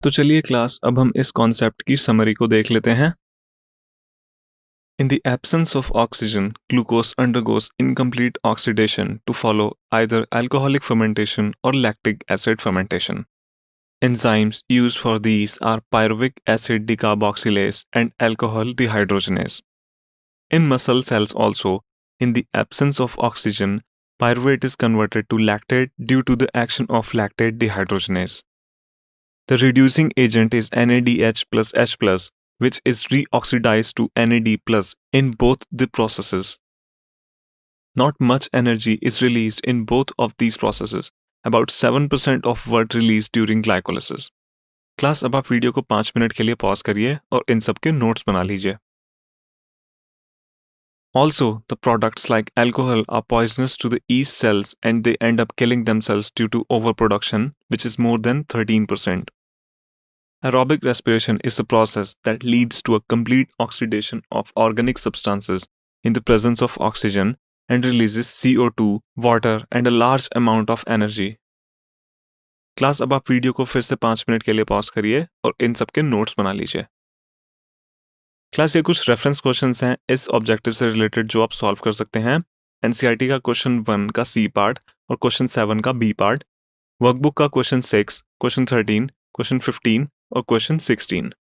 तो चलिए क्लास, अब हम इस कॉन्सेप्ट की समरी को देख लेते हैं। In the absence of oxygen, glucose undergoes incomplete oxidation to follow either alcoholic fermentation or lactic acid fermentation. Enzymes used for these are pyruvic acid decarboxylase and alcohol dehydrogenase. In muscle cells also, in the absence of oxygen, pyruvate is converted to lactate due to the action of lactate dehydrogenase. The reducing agent is NADH plus H plus, which is reoxidized to NAD plus in both the processes. Not much energy is released in both of these processes. About 7% of what released during glycolysis. Class, अब आप video को 5 minute के लिए pause करिए और इन सब के notes बना लीजिए. Also, the products like alcohol are poisonous to the yeast cells and they end up killing themselves due to overproduction, which is more than 13%. Aerobic respiration is a process that leads to a complete oxidation of organic substances in the presence of oxygen and releases CO2, water and a large amount of energy. Class, अब आप video को फिर से 5 minute के लिए pause करिए और इन सब के नोट्स बना लीजिए. क्लास, ये कुछ रेफरेंस क्वेश्चंस हैं इस ऑब्जेक्टिव से रिलेटेड जो आप सॉल्व कर सकते हैं. एनसीईआरटी का क्वेश्चन 1 का सी पार्ट और क्वेश्चन 7 का बी पार्ट, वर्कबुक का क्वेश्चन 6, क्वेश्चन 13, क्वेश्चन 15 और क्वेश्चन 16.